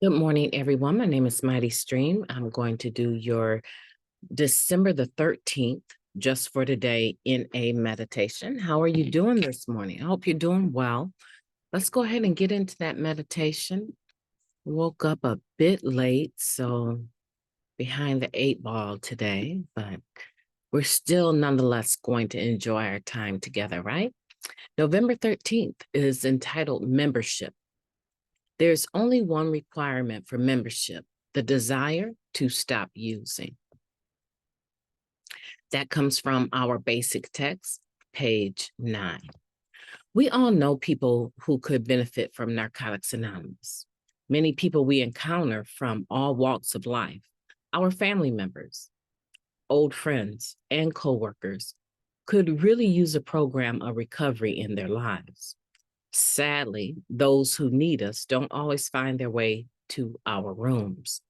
Good morning, everyone. My name is MightyStream. I'm going to do your December the 13th, just for today, in a meditation. How are you doing this morning? I hope you're doing well. Let's go ahead and get into that meditation. Woke up a bit late, so behind the 8 ball today, but we're still nonetheless going to enjoy our time together, right? November 13th is entitled Membership. There's only one requirement for membership: the desire to stop using. That comes from our basic text, page 9. We all know people who could benefit from Narcotics Anonymous. Many people we encounter from all walks of life, our family members, old friends, and coworkers, could really use a program of recovery in their lives. Sadly, those who need us don't always find their way to our rooms.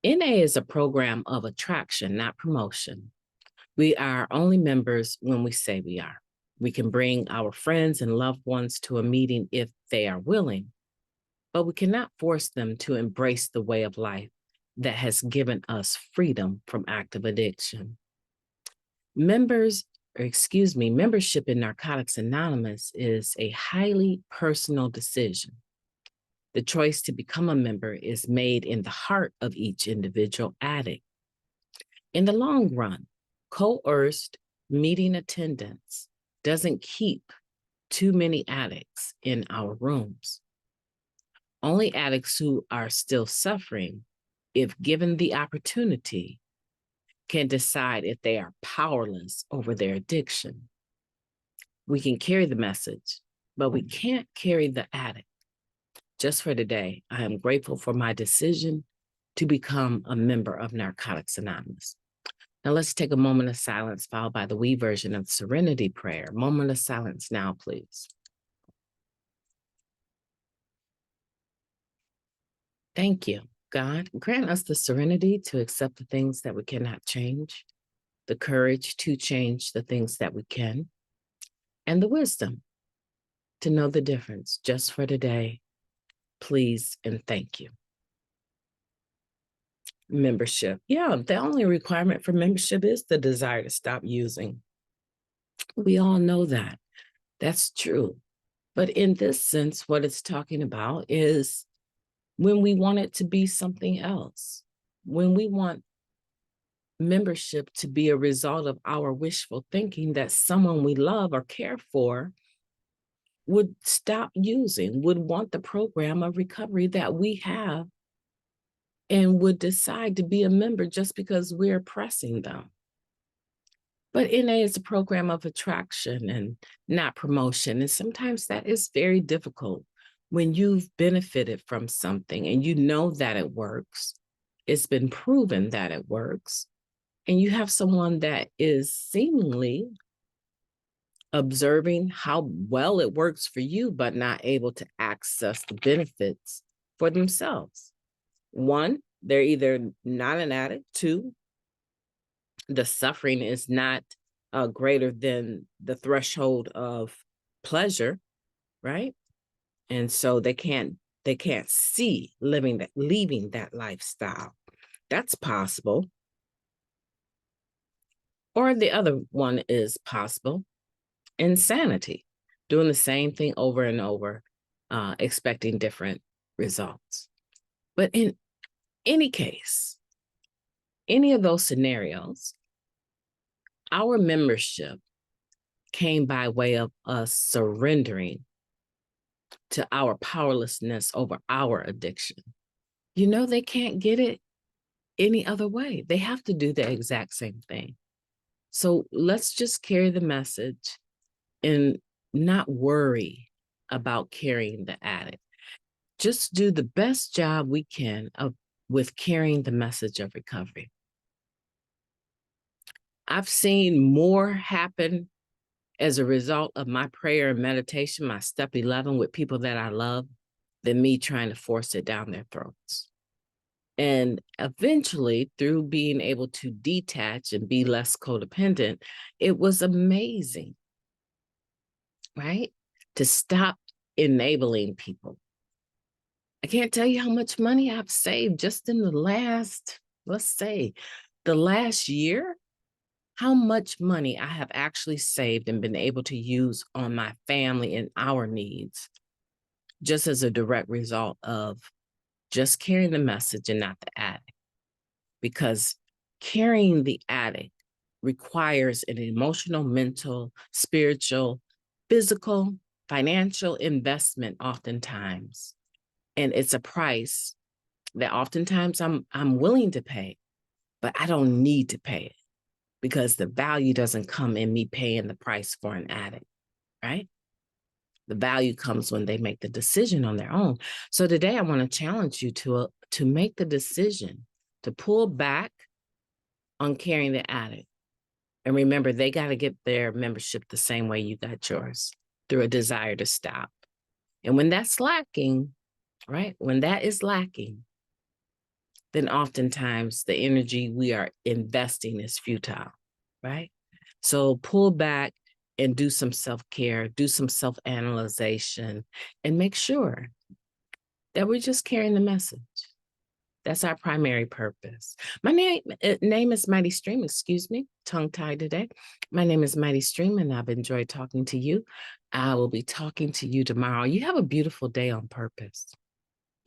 NA is a program of attraction, not promotion. We are only members when we say we are. We can bring our friends and loved ones to a meeting if they are willing, but we cannot force them to embrace the way of life that has given us freedom from active addiction. Membership in Narcotics Anonymous is a highly personal decision. The choice to become a member is made in the heart of each individual addict. In the long run, coerced meeting attendance doesn't keep too many addicts in our rooms. Only addicts who are still suffering, if given the opportunity, can decide if they are powerless over their addiction. We can carry the message, but we can't carry the addict. Just for today, I am grateful for my decision to become a member of Narcotics Anonymous. Now let's take a moment of silence, followed by the we version of the Serenity Prayer. Moment of silence now, please. Thank you. God, grant us the serenity to accept the things that we cannot change, the courage to change the things that we can, and the wisdom to know the difference. Just for today, please and thank you. Membership. Yeah, the only requirement for membership is the desire to stop using. We all know that. That's true. But in this sense, what it's talking about is when we want it to be something else, when we want membership to be a result of our wishful thinking that someone we love or care for would stop using, would want the program of recovery that we have, and would decide to be a member just because we're pressing them. But NA is a program of attraction and not promotion. And sometimes that is very difficult when you've benefited from something and you know that it works. It's been proven that it works. And you have someone that is seemingly observing how well it works for you, but not able to access the benefits for themselves. One, they're either not an addict. Two, the suffering is not greater than the threshold of pleasure, right? And so they can't see leaving that lifestyle. That's possible. Or the other one is possible: insanity, doing the same thing over and over, expecting different results. But in any case, any of those scenarios, our membership came by way of us surrendering to our powerlessness over our addiction. You know, they can't get it any other way. They have to do the exact same thing. So let's just carry the message and not worry about carrying the addict. Just do the best job we can with carrying the message of recovery. I've seen more happen as a result of my prayer and meditation, my step 11 with people that I love, than me trying to force it down their throats. And eventually, through being able to detach and be less codependent, it was amazing, right? To stop enabling people. I can't tell you how much money I've saved just in the last, let's say, the last year, how much money I have actually saved and been able to use on my family and our needs, just as a direct result of just carrying the message and not the addict. Because carrying the addict requires an emotional, mental, spiritual, physical, financial investment oftentimes. And it's a price that oftentimes I'm willing to pay, but I don't need to pay it because the value doesn't come in me paying the price for an addict, right? The value comes when they make the decision on their own. So today I want to challenge you to make the decision to pull back on carrying the addict. And remember, they got to get their membership the same way you got yours, through a desire to stop. And when that's lacking, right? When that is lacking, then oftentimes the energy we are investing is futile, right? So pull back and do some self-care, do some self-analyzation, and make sure that we're just carrying the message. That's our primary purpose. My name is Mighty Stream, excuse me, tongue-tied today. My name is Mighty Stream, and I've enjoyed talking to you. I will be talking to you tomorrow. You have a beautiful day on purpose.